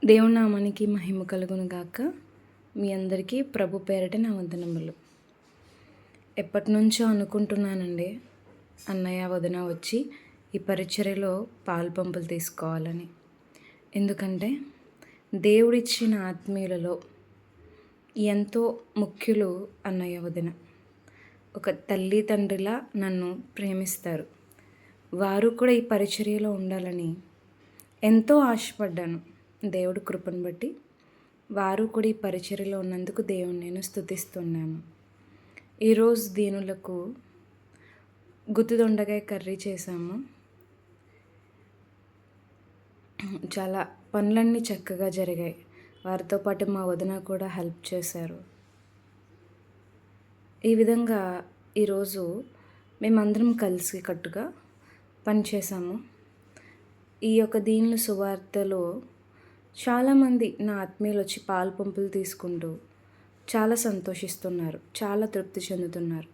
దేవుని నామానికి మహిమ కలుగును గాక. మీ అందరికీ ప్రభు పేరట నా వందనములు. ఎప్పటినుంచో అనుకుంటున్నానండి, అన్నయ్య వదిన వచ్చి ఈ పరిచర్యలో పాలుపంపులు తీసుకోవాలని. ఎందుకంటే దేవుడిచ్చిన ఆత్మీయులలో ఎంతో ముఖ్యులు అన్నయ్య వదిన. ఒక తల్లి తండ్రిలా నన్ను ప్రేమిస్తారు. వారు కూడా ఈ పరిచర్యలో ఉండాలని ఎంతో ఆశపడ్డాను. దేవుడి కృపను బట్టి వారు కూడా ఈ పరిచర్యలో ఉన్నందుకు దేవుని నేను స్తుతిస్తున్నాను. ఈరోజు దీనులకు గుత్తిదొండకాయ కర్రీ చేశాము. చాలా పనులన్నీ చక్కగా జరిగాయి. వారితో పాటు మా వదిన కూడా హెల్ప్ చేశారు. ఈ విధంగా ఈరోజు మేమందరం కలిసి కట్టుగా పనిచేసాము. ఈ యొక్క దీనుల సువార్తలో చాలామంది నా ఆత్మీయులు వచ్చి పాలు పంపులు తీసుకుంటూ చాలా సంతోషిస్తున్నారు, చాలా తృప్తి చెందుతున్నారు.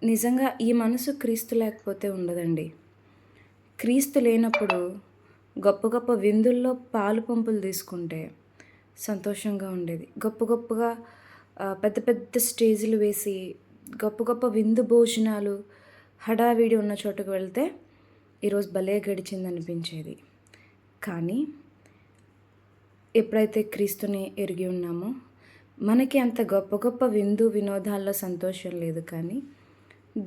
నిజంగా ఈ మనసు క్రీస్తు లేకపోతే ఉండదండి. క్రీస్తు లేనప్పుడు గొప్ప గొప్ప విందుల్లో పాలు పంపులు తీసుకుంటే సంతోషంగా ఉండేది. గొప్పగా పెద్ద పెద్ద స్టేజీలు వేసి గొప్ప గొప్ప విందు భోజనాలు హడావిడి ఉన్న చోటుకు వెళ్తే ఈరోజు భలే గడిచిందనిపించేది. కానీ ఎప్పుడైతే క్రీస్తుని ఎరిగి ఉన్నామో మనకి అంత గొప్ప గొప్ప విందు వినోదాల్లో సంతోషం లేదు. కానీ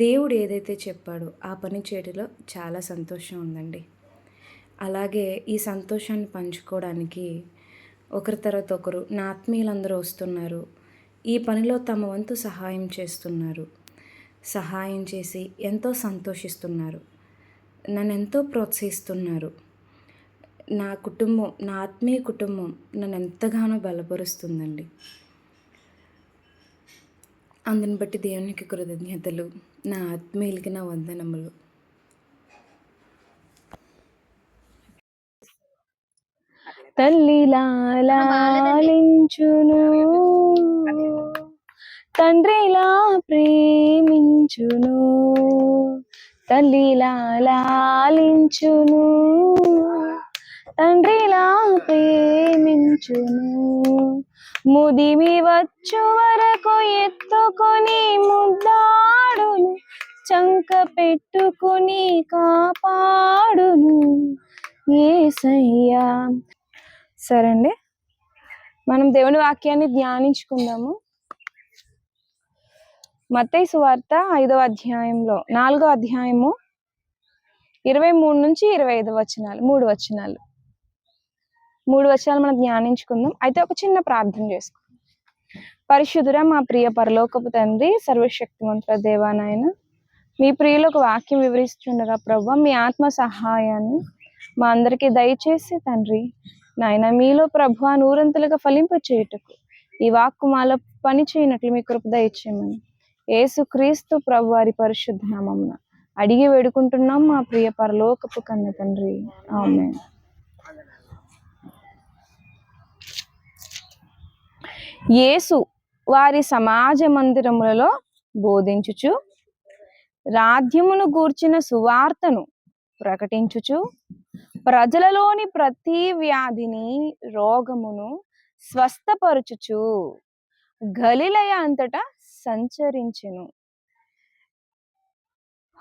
దేవుడు ఏదైతే చెప్పాడో ఆ పని చేయడంలో చాలా సంతోషం ఉందండి. అలాగే ఈ సంతోషాన్ని పంచుకోవడానికి ఒకరి తర్వాత ఒకరు నా ఆత్మీయులందరూ వస్తున్నారు. ఈ పనిలో తమ వంతు సహాయం చేస్తున్నారు. సహాయం చేసి ఎంతో సంతోషిస్తున్నారు. నన్ను ఎంతో ప్రోత్సహిస్తున్నారు. నా కుటుంబం, నా ఆత్మీయ కుటుంబం నన్ను ఎంతగానో బలపరుస్తుందండి. అందుని బట్టి దేవునికి కృతజ్ఞతలు, నా ఆత్మీయులకి నా వందనములు. తల్లిలా లాలించును, తండ్రిలా ప్రేమించును. తల్లిలా లాలించును, తండ్రిలా ప్రేమించును. ముదిమి వచ్చు వరకు ఎత్తుకొని ముద్దాడును, చంక పెట్టుకుని కాపాడును యేసయ్యా. సరే అండి, మనం దేవుని వాక్యాన్ని ధ్యానించుకుందాము. మత్తయి సువార్త 5వ అధ్యాయంలో 4వ అధ్యాయము 23 నుంచి 25 వచనాలు, 3 వచనాలు మనం ధ్యానించుకుందాం. అయితే ఒక చిన్న ప్రార్థన చేసుకుందాం. పరిశుద్ధుడా, మా ప్రియ పరలోకపు తండ్రి, సర్వశక్తిమంతుల దేవా, నాయన మీ ప్రియులకు వాక్యం వివరిస్తుండగా ప్రభు మీ ఆత్మ సహాయాన్ని మా అందరికీ దయచేసి తండ్రి నాయన, మీలో ప్రభు నూరంతలుగా ఫలింప చేయుటకు ఈ వాక్కు మాలో పని చేయనట్లు మీ కృప దయచేయమని యేసు క్రీస్తు ప్రభు వారి పరిశుద్ధ నామమున అడిగి వేడుకుంటున్నాం మా ప్రియ పరలోకపు కన్న తండ్రి, ఆమేన్. యేసు వారి సమాజ మందిరములలో బోధించుచు, రాజ్యమును గూర్చిన సువార్తను ప్రకటించుచు, ప్రజలలోని ప్రతి వ్యాధిని రోగమును స్వస్థపరచుచు గలిలయ అంతటా సంచరించెను.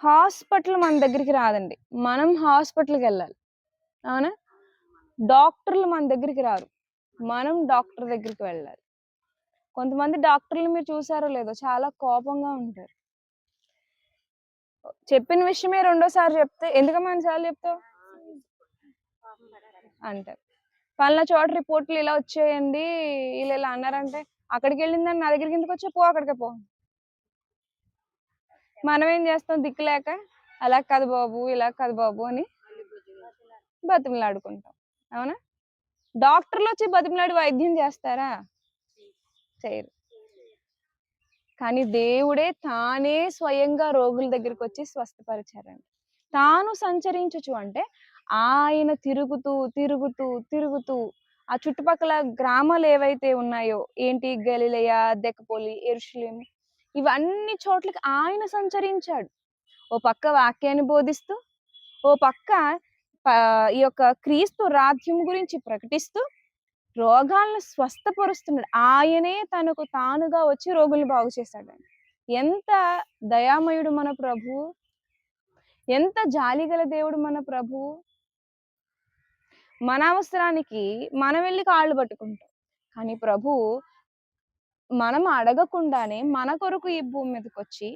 హాస్పిటల్ మన దగ్గరికి రాదండి, మనం హాస్పిటల్కి వెళ్ళాలి. అవునా? డాక్టర్లు మన దగ్గరికి రారు, మనం డాక్టర్ దగ్గరికి వెళ్ళాలి. కొంతమంది డాక్టర్లు మీరు చూసారో లేదో చాలా కోపంగా ఉంటారు. చెప్పిన విషయమే రెండోసారి చెప్తే ఎందుకమ్మా అన్నిసార్లు చెప్తావు అంటారు. పలానా చోట రిపోర్ట్లు ఇలా వచ్చాయండి, ఇలా అన్నారంటే అక్కడికి వెళ్ళిందని నా దగ్గరికి ఎందుకు వచ్చా, పో అక్కడికే పో. మనం ఏం చేస్తాం, దిక్కులేక అలా కాదు బాబు, ఇలా కాదు బాబు అని బతిమలాడుకుంటాం. అవునా? డాక్టర్లు వచ్చి బతిమలాడి వైద్యం చేస్తారా? చేయరు. కానీ దేవుడే తానే స్వయంగా రోగుల దగ్గరికి వచ్చి స్వస్థపరిచారండి. తాను సంచరించుచు అంటే ఆయన తిరుగుతూ తిరుగుతూ తిరుగుతూ ఆ చుట్టుపక్కల గ్రామాలు ఏవైతే ఉన్నాయో, ఏంటి గలిలయ, దెకపోలి, యెరూషలేము, ఇవన్నీ చోట్లకి ఆయన సంచరించాడు. ఓ పక్క వాక్యాన్ని బోధిస్తూ, ఓ పక్క ఈ యొక్క క్రీస్తు రాజ్యం గురించి ప్రకటిస్తూ, రోగాలను స్వస్థపరుస్తున్నాడు. ఆయనే తనకు తానుగా వచ్చి రోగుల్ని బాగు చేశాడండి. ఎంత దయామయుడు మన ప్రభువు! ఎంత జాలిగల దేవుడు మన ప్రభువు! మన అవసరానికి మనం వెళ్లి కాళ్ళు పట్టుకుంటాం. కానీ ప్రభువు మనం అడగకుండానే మన కొరకు ఈ భూమి మీదకొచ్చి,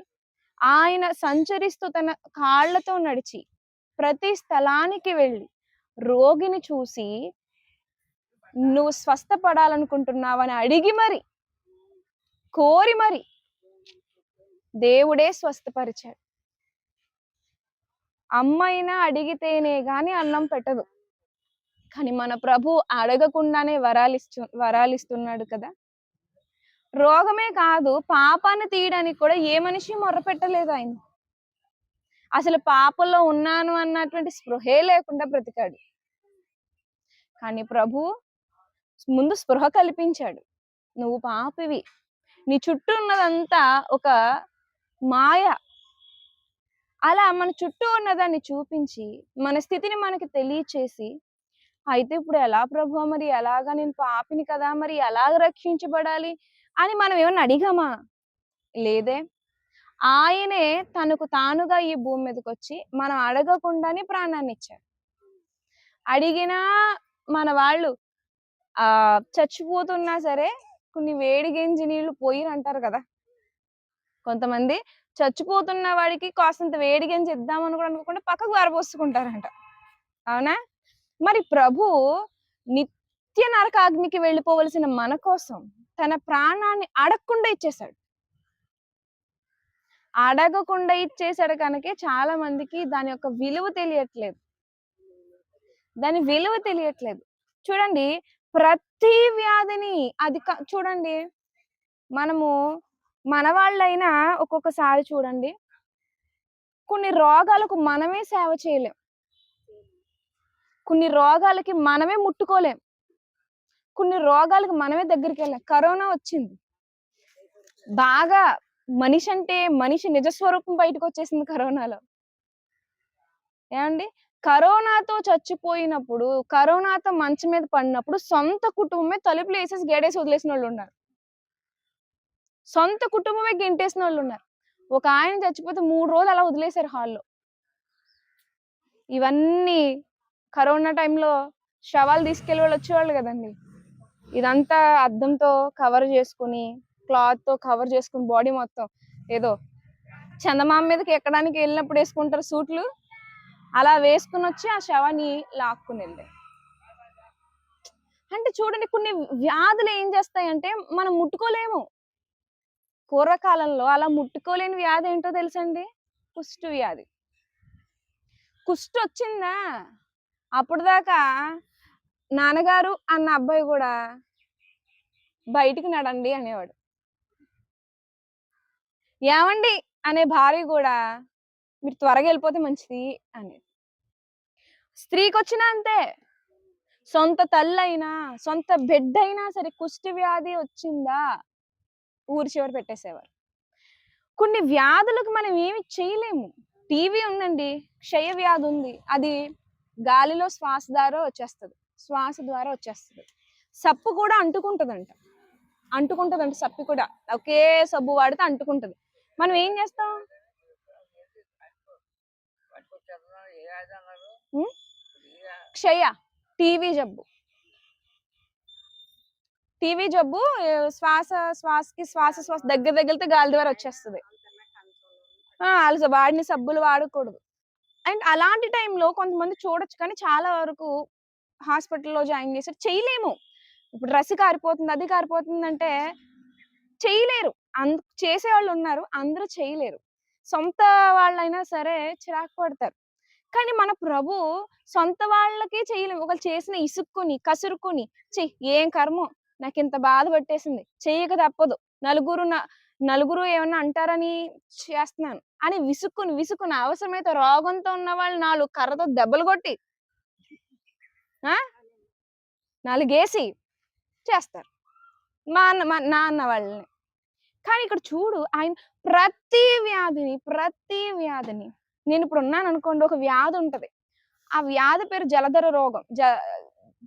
ఆయన సంచరిస్తూ తన కాళ్ళతో నడిచి, ప్రతి స్థలానికి వెళ్ళి, రోగిని చూసి, నువ్వు స్వస్థపడాలనుకుంటున్నావని అడిగి మరి, కోరి మరి, దేవుడే స్వస్థపరిచాడు. అమ్మైనా అడిగితేనే గాని అన్నం పెట్టదు. కానీ మన ప్రభు అడగకుండానే వరాలిస్తున్నాడు కదా! రోగమే కాదు, పాపాన్ని తీయడానికి కూడా ఏ మనిషి మొర్రపెట్టలేదు ఆయన. అసలు పాపంలో ఉన్నాను అన్నటువంటి స్పృహే లేకుండా బ్రతికాడు. కానీ ప్రభు ముందు స్పృహ కల్పించాడు. నువ్వు పాపివి. నీ చుట్టూ ఉన్నదంతా ఒక మాయ. అలా మన చుట్టూ ఉన్నదాన్ని చూపించి, మన స్థితిని మనకి తెలియచేసి, అయితే ఇప్పుడు ఎలా ప్రభువా, మరి ఎలాగా, నేను పాపిని కదా, మరి ఎలాగ రక్షించబడాలి అని మనం ఏమన్నా అడిగామా? లేదే. ఆయనే తనకు తానుగా ఈ భూమి మీదకొచ్చి మనం అడగకుండానే ప్రాణాన్ని ఇచ్చాడు. అడిగినా మన వాళ్ళు చచ్చిపోతున్నా సరే కొన్ని వేడి గంజి నీళ్లు పోయినంటారు కదా. కొంతమంది చచ్చిపోతున్న వాడికి కాసంత వేడి గంజి ఇద్దామని కూడా అనుకోకుండా పక్కకు వారబోసుకుంటారంట. అవునా? మరి ప్రభు నిత్య నరకాగ్నికి వెళ్ళిపోవలసిన మన కోసం తన ప్రాణాన్ని అడగకుండా ఇచ్చేశాడు. అడగకుండా ఇచ్చేసాడు కనుకే చాలా మందికి దాని యొక్క విలువ తెలియట్లేదు. దాని విలువ తెలియట్లేదు. చూడండి, ప్రతి వ్యాధిని చూడండి, మనము మన వాళ్ళైనా ఒక్కొక్కసారి చూడండి, కొన్ని రోగాలకు మనమే సేవ చేయలేం. కొన్ని రోగాలకి మనమే ముట్టుకోలేం. కొన్ని రోగాలకు మనమే దగ్గరికి వెళ్ళాం. కరోనా వచ్చింది. బాగా మనిషి అంటే మనిషి నిజస్వరూపం బయటకు వచ్చేసింది కరోనాలో. ఏమండి? కరోనాతో చచ్చిపోయినప్పుడు, కరోనాతో మంచం మీద పడినప్పుడు సొంత కుటుంబమే తలుపులు వేసేసి గేడేసి వదిలేసిన వాళ్ళు ఉన్నారు. సొంత కుటుంబమే గెంటేసిన వాళ్ళు ఉన్నారు. ఒక ఆయన చచ్చిపోతే 3 రోజులు అలా వదిలేశారు హాల్లో. ఇవన్నీ కరోనా టైంలో శవాలు తీసుకెళ్లి వాళ్ళు వచ్చేవాళ్ళు కదండి. ఇదంతా అద్దంతో కవర్ చేసుకుని, క్లాత్ తో కవర్ చేసుకుని బాడీ మొత్తం, ఏదో చందమామ మీదకి ఎక్కడానికి వెళ్ళినప్పుడు వేసుకుంటారు సూట్లు, అలా వేసుకుని వచ్చి ఆ శవాన్ని లాక్కుని వెళ్ళారు. అంటే చూడండి, కొన్ని వ్యాధులు ఏం చేస్తాయంటే మనం ముట్టుకోలేము. పూర్వకాలంలో అలా ముట్టుకోలేని వ్యాధి ఏంటో తెలుసండి? కుష్టు వ్యాధి. కుష్టు వచ్చిందా, అప్పుడు దాకా నాన్నగారు అన్న అబ్బాయి కూడా బయటికి నడండి అనేవాడు. ఏమండి అనే భార్య కూడా మీరు త్వరగా వెళ్ళిపోతే మంచిది అనేది. స్త్రీకి వచ్చినా అంతే. సొంత తల్లైనా, సొంత బిడ్డ అయినా సరే కుష్టి వ్యాధి వచ్చిందా ఊరి చివర పెట్టేసేవారు. కొన్ని వ్యాధులకు మనం ఏమి చేయలేము. టీవీ ఉందండి, క్షయ వ్యాధి ఉంది. అది గాలిలో శ్వాస ద్వారా వచ్చేస్తుంది. సప్పు కూడా అంటుకుంటదంట సప్పు కూడా. ఒకే సబ్బు వాడితే అంటుకుంటది. మనం ఏం చేస్తాం? క్షయ టీవీ జబ్బు శ్వాస దగ్గరతో గాలి ద్వారా వచ్చేస్తుంది. వాడిన సబ్బులు వాడకూడదు. అండ్ అలాంటి టైంలో కొంతమంది చూడొచ్చు, కానీ చాలా వరకు హాస్పిటల్లో జాయిన్ చేశారు, చేయలేము. ఇప్పుడు డ్రెస్ కారిపోతుంది, అది కారిపోతుంది అంటే చేయలేరు. చేసేవాళ్ళు ఉన్నారు, అందరూ చేయలేరు. సొంత వాళ్ళైనా సరే చిరాకు పడతారు. కానీ మన ప్రభు సొంత వాళ్ళకే చేయలేము. ఒకళ్ళు చేసిన ఇసుక్కుని కసురుకుని, ఏం కర్మో, నాకు ఇంత బాధ పట్టేసింది, చెయ్యక తప్పదు, నలుగురు ఏమన్నా అంటారని చేస్తున్నాను అని విసుక్కుని అవసరమైతే రోగంతో ఉన్న వాళ్ళు 4 కర్రతో దెబ్బలు కొట్టి, 4 వేసి చేస్తారు నాన్న వాళ్ళని. కానీ ఇక్కడ చూడు, ఆయన ప్రతి వ్యాధిని నేను ఇప్పుడు ఉన్నాను అనుకోండి, ఒక వ్యాధి ఉంటది. ఆ వ్యాధి పేరు జలధర రోగం,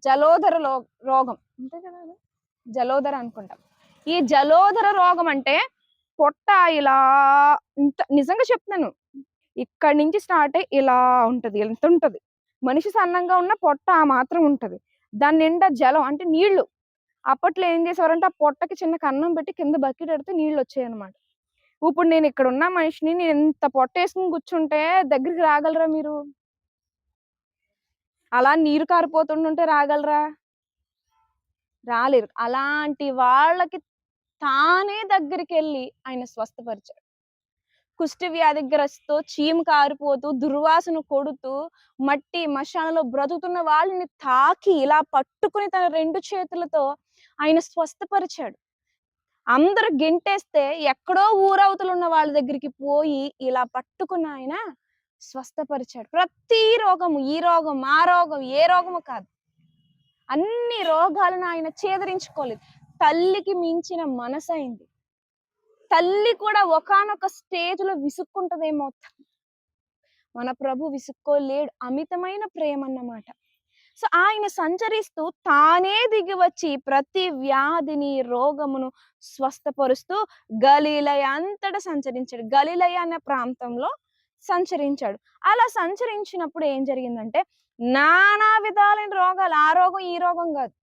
జలోదర రోగం అంతే కదా, జలోదర అనుకుంటాం. ఈ జలోదర రోగం అంటే పొట్ట ఇలా ఇంత, నిజంగా చెప్తున్నాను, ఇక్కడి నుంచి స్టార్ట్ అయ్యి ఇలా ఉంటది, ఎంత ఉంటది. మనిషి సన్నంగా ఉన్న పొట్ట ఆ మాత్రం ఉంటది. దాని నిండా జలం అంటే నీళ్లు. అప్పట్లో ఏం చేసేవారంటే ఆ పొట్టకి చిన్న కన్నం పెట్టి కింద బకెట్ పెడితే నీళ్ళు వచ్చాయన్నమాట. ఇప్పుడు నేను ఇక్కడ ఉన్న మనిషిని నేను ఎంత పొట్ట వేసుకుని కూర్చుంటే దగ్గరికి రాగలరా మీరు? అలా నీరు కారిపోతుంటుంటే రాగలరా? రాలేరు. అలాంటి వాళ్ళకి తానే దగ్గరికి వెళ్ళి ఆయన స్వస్థపరిచాడు. కుష్టి వ్యాధిగ్రస్తతో చీము కారిపోతూ దుర్వాసన కొడుతూ మట్టి మశానంలో బ్రతుకుతున్న వాళ్ళని తాకి ఇలా పట్టుకుని తన 2 చేతులతో ఆయన స్వస్థపరిచాడు. అందరూ గెంటేస్తే ఎక్కడో ఊరవతలు ఉన్న వాళ్ళ దగ్గరికి పోయి ఇలా పట్టుకున్న ఆయన స్వస్థపరిచాడు. ప్రతి రోగము, ఈ రోగం ఆ రోగం ఏ రోగము కాదు, అన్ని రోగాలను ఆయన ఛేదరించుకోలేదు. తల్లికి మించిన మనసైంది. తల్లి కూడా ఒకానొక స్టేజ్ లో విసుక్కుంటదేమో, మన ప్రభు విసుక్కోలేడు. అమితమైన ప్రేమ అన్నమాట. సో ఆయన సంచరిస్తూ తానే దిగి వచ్చి ప్రతి వ్యాధిని రోగమును స్వస్థపరుస్తూ గలిలయ అంతటా సంచరించాడు. గలిలయ అనే ప్రాంతంలో సంచరించాడు. అలా సంచరించినప్పుడు ఏం జరిగిందంటే నానా విధాలైన రోగాలు, ఆ రోగం ఈ రోగం కాదు,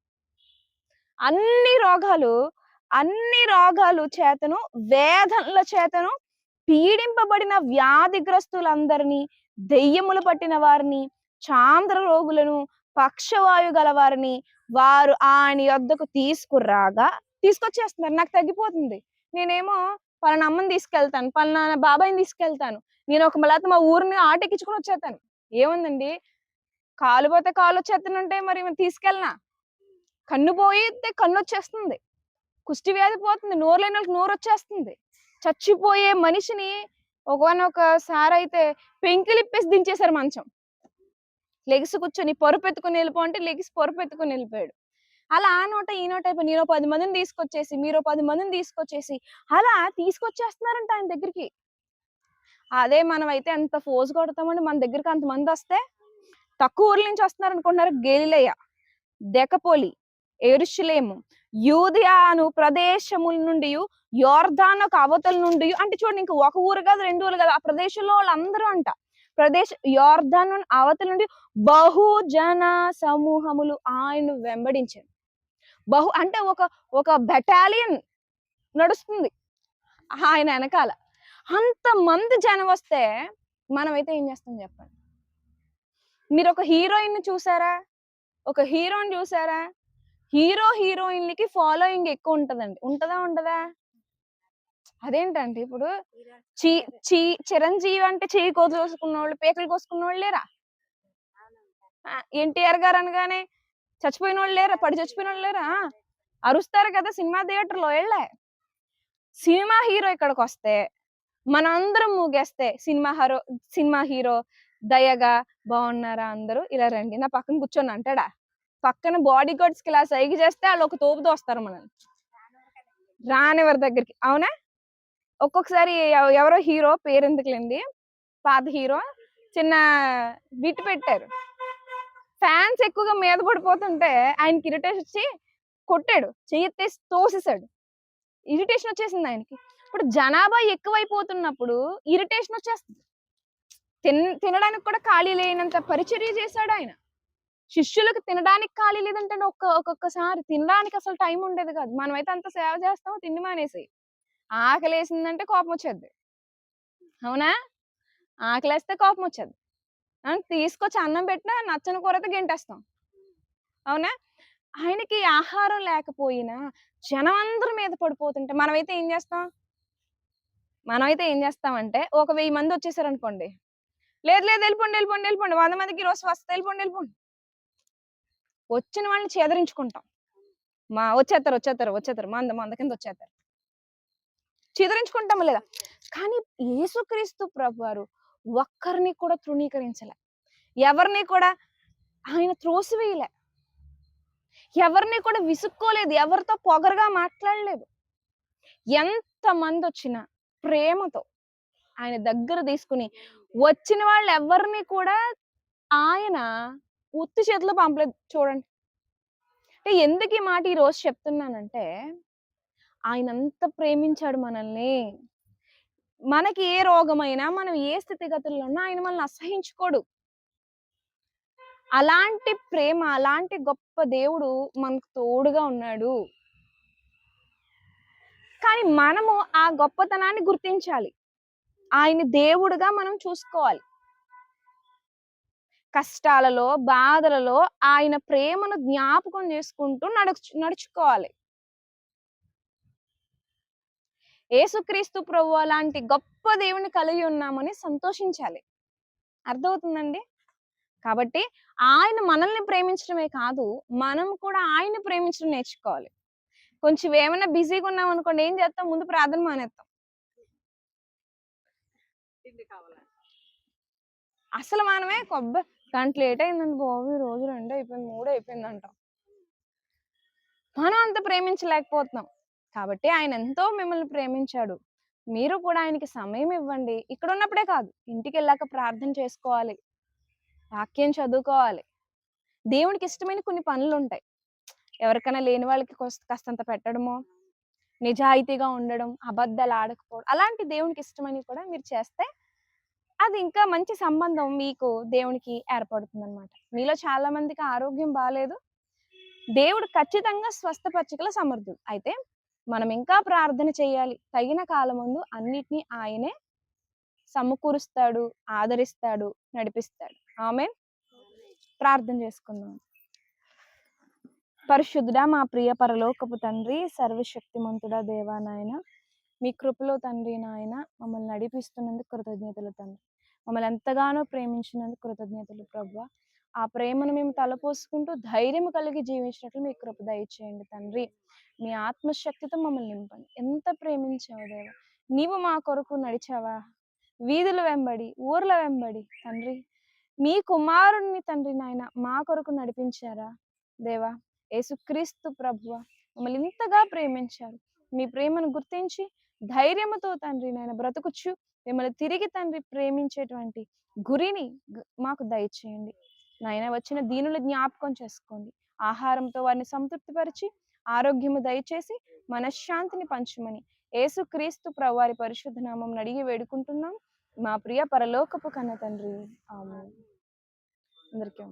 అన్ని రోగాలు చేతను, వేదనల చేతను పీడింపబడిన వ్యాధిగ్రస్తులందరినీ, దెయ్యములు పట్టిన వారిని, చాంద్ర రోగులను, పక్షవాయు గల వారిని వారు ఆయన యొద్దకు తీసుకొచ్చేస్తున్నారు. నాకు తగ్గిపోతుంది, నేనేమో పలానా అమ్మని తీసుకెళ్తాను, పలానా బాబాయిని తీసుకెళ్తాను, నేను ఒక లేకపోతే మా ఊరిని ఆటెక్కించుకుని వచ్చేస్తాను. ఏముందండి, కాలు పోతే కాలు వచ్చేస్తానంటే మరి తీసుకెళ్ళనా? కన్ను పోయితే కన్ను వచ్చేస్తుంది, కుష్టి వ్యాధి పోతుంది, నోరు లేని వాళ్ళకి నోరు వచ్చేస్తుంది. చచ్చిపోయే మనిషిని ఒకసారి అయితే పెంకిలిప్పేసి దించేశారు మంచం. లెగిసి కూర్చొని పరుపెత్తుకుని వెళ్ళిపో అంటే లెగిసి పరుపెత్తుకుని వెళ్ళిపోయాడు. అలా ఆ నోట ఈ నోట అయిపోయి నేను 10 మందిని తీసుకొచ్చేసి, మీరు 10 మందిని తీసుకొచ్చేసి అలా తీసుకొచ్చేస్తున్నారంట ఆయన దగ్గరికి. అదే మనం అయితే ఎంత ఫోర్స్ కొడతామండి, మన దగ్గరికి అంతమంది వస్తే. తక్కువ ఊర్ల నుంచి వస్తున్నారు అనుకుంటున్నారు. గలిలయ, దెకపోలి, యెరూషలేము, యూదయాను ప్రదేశముల నుండి, యోర్దాను అవతల నుండి, అంటే చూడండి ఇంకా ఒక ఊరు కాదు 2 ఊరు కాదు, ఆ ప్రదేశంలో వాళ్ళందరూ అంట యోర్దాను అవతల నుండి బహుజన సమూహములు ఆయన వెంబడించారు. అంటే ఒక బెటాలియన్ నడుస్తుంది ఆయన వెనకాల. అంతమంది జనం వస్తే మనమైతే ఏం చేస్తాం చెప్పండి? మీరు ఒక హీరోయిన్ చూసారా, ఒక హీరోని చూసారా? హీరోయిన్లకి ఫాలోయింగ్ ఎక్కువ ఉంటదండి. ఉండదా? అదేంటంటే ఇప్పుడు చిరంజీవి అంటే చెయ్యి కోసుకున్న వాళ్ళు, పేకలు కోసుకున్న వాళ్ళు లేరా? ఎన్టీఆర్ గారు అనగానే చచ్చిపోయిన వాళ్ళు లేరా? పడి చచ్చిపోయిన వాళ్ళు లేరా? అరుస్తారు కదా సినిమా థియేటర్లో వెళ్ళే. సినిమా హీరో ఇక్కడికి వస్తే మనందరం మూగేస్తే సినిమా హీరో దయగా బాగున్నారా అందరూ ఇలా రండి నా పక్కన కూర్చొని అంటాడా? పక్కన బాడీ గార్డ్స్ కి ఇలా సైగ చేస్తే వాళ్ళు ఒక తోపుతో వస్తారు మనల్ని రానివారి దగ్గరికి. అవునా? ఒక్కొక్కసారి ఎవరో హీరో పేరెందుకులేండి, పాత హీరో చిన్న బిట్ పెట్టారు. ఫ్యాన్స్ ఎక్కువగా మీద పడిపోతుంటే ఆయనకి ఇరిటేషన్ వచ్చి కొట్టాడు, చెయ్యెత్తేసి తోసేసాడు. ఇరిటేషన్ వచ్చేసింది ఆయనకి. ఇప్పుడు జనాభా ఎక్కువైపోతున్నప్పుడు ఇరిటేషన్ వచ్చేస్తుంది. తినడానికి కూడా ఖాళీ లేనంత పరిచర్య చేశాడు ఆయన. శిష్యులకు తినడానికి ఖాళీ లేదంటే ఒక్కొక్కసారి తినడానికి అసలు టైం ఉండేది కాదు. మనమైతే అంత సేవ చేస్తాం తిండి మానేసి. ఆకలేసిందంటే కోపం వచ్చేది. అవునా? ఆకలేస్తే కోపం వచ్చేది. తీసుకొచ్చి అన్నం పెట్టినా నచ్చని కూరతో గెంటేస్తాం. అవునా? ఆయనకి ఆహారం లేకపోయినా జనం అందరి మీద పడిపోతుంటే మనమైతే ఏం చేస్తామంటే ఒక 1000 మంది వచ్చేసారు అనుకోండి, లేదు వెళ్ళిపోండి 100 మందికి ఈరోజు వస్తే వెళ్ళిపోండి. వచ్చిన వాళ్ళని చేదరించుకుంటాం. వచ్చేస్తారు మంద కింద వచ్చేస్తారు, చేదరించుకుంటాము లేదా? కానీ యేసుక్రీస్తు ప్రభువారు ఒక్కరిని కూడా తృణీకరించలే, ఎవరిని కూడా ఆయన త్రోసివేయలే, ఎవరిని కూడా విసుక్కోలేదు, ఎవరితో పొగరుగా మాట్లాడలేదు. ఎంత మంది వచ్చినా ప్రేమతో ఆయన దగ్గర తీసుకుని వచ్చిన వాళ్ళు ఎవరిని కూడా ఆయన ఉత్తి చేతిలో పంపలేదు. చూడండి, అంటే ఎందుకు ఈ మాట ఈరోజు చెప్తున్నానంటే, ఆయన అంత ప్రేమించాడు మనల్ని. మనకి ఏ రోగమైనా, మనం ఏ స్థితిగతుల్లో ఉన్నా ఆయన మనల్ని అసహించుకోడు. అలాంటి ప్రేమ, అలాంటి గొప్ప దేవుడు మనకు తోడుగా ఉన్నాడు. కానీ మనము ఆ గొప్పతనాన్ని గుర్తించాలి. ఆయన దేవుడుగా మనం చూసుకోవాలి. కష్టాలలో, బాధలలో ఆయన ప్రేమను జ్ఞాపకం చేసుకుంటూ నడుచుకోవాలి. యేసుక్రీస్తు ప్రభువు లాంటి గొప్ప దేవుడిని కలిగి ఉన్నామని సంతోషించాలి. అర్థమవుతుందండి? కాబట్టి ఆయన మనల్ని ప్రేమించడమే కాదు, మనం కూడా ఆయన్ని ప్రేమించడం నేర్చుకోవాలి. కొంచెం ఏమైనా బిజీగా ఉన్నామనుకోండి, ఏం చేస్తాం? ముందు ప్రార్థన మానేత్తాం. అసలు మనమే గంట లేట్ అయిందండి బాబు, ఈ రోజు 2 అయిపోయింది, 3 అయిపోయింది అంటాం. మనం అంత ప్రేమించలేకపోతున్నాం. కాబట్టి ఆయన ఎంతో మిమ్మల్ని ప్రేమించాడు. మీరు కూడా ఆయనకి సమయం ఇవ్వండి. ఇక్కడ ఉన్నప్పుడే కాదు, ఇంటికెళ్ళాక ప్రార్థన చేసుకోవాలి. వాక్యం చదువుకోవాలి. దేవునికి ఇష్టమైన కొన్ని పనులుంటాయి. ఎవరికైనా లేని వాళ్ళకి కాస్తంత పెట్టడమో, నిజాయితీగా ఉండడం, అబద్ధాలు ఆడకపోవడం, అలాంటి దేవునికి ఇష్టమైనవి కూడా మీరు చేస్తే అది ఇంకా మంచి సంబంధం మీకు దేవునికి ఏర్పడుతుందన్నమాట. మీలో చాలా మందికి ఆరోగ్యం బాలేదు. దేవుడు ఖచ్చితంగా స్వస్థపరచగల సమర్థుడు. అయితే మనం ఇంకా ప్రార్థన చేయాలి. తగిన కాలమందు అన్నిటిని ఆయనే సమకూరుస్తాడు, ఆదరిస్తాడు, నడిపిస్తాడు. ఆమేన్. ప్రార్థన చేసుకుందాం. పరిశుద్ధుడా, మా ప్రియ పరలోకపు తండ్రి, సర్వశక్తిమంతుడా దేవా నాయన, మీ కృపలో తండ్రి నాయన మమ్మల్ని నడిపిస్తున్నందుకు కృతజ్ఞతలు తండ్రి. మమ్మల్ని ఎంతగానో ప్రేమించినందుకు కృతజ్ఞతలు ప్రభువా. ఆ ప్రేమను మేము తలపోసుకుంటూ ధైర్యం కలిగి జీవించినట్లు మీ కృప దయచేయండి తండ్రి. మీ ఆత్మశక్తితో మమ్మల్ని నింపండి. ఎంత ప్రేమించావు దేవా. నీవు మా కొరకు నడిచావా, వీధుల వెంబడి, ఊర్ల వెంబడి తండ్రి. మీ కుమారుణ్ణి తండ్రి నాయన మా కొరకు నడిపించారా దేవా. యేసుక్రీస్తు ప్రభువా, మమ్మల్ని ఇంతగా ప్రేమించారు. మీ ప్రేమను గుర్తించి ధైర్యముతో తండ్రి నాయన బ్రతుకుచ్చు మిమ్మల్ని తిరిగి తండ్రి ప్రేమించేటువంటి గురిని మాకు దయచేయండి నాయన. వచ్చిన దీనుల జ్ఞాపకం చేసుకోండి. ఆహారంతో వారిని సంతృప్తిపరిచి ఆరోగ్యము దయచేసి మనశ్శాంతిని పంచమని యేసుక్రీస్తు ప్రభు వారి పరిశుద్ధ నామం అడిగి వేడుకుంటున్నాం మా ప్రియ పరలోకపు కన్న తండ్రి. ఆమేన్. అందరికీ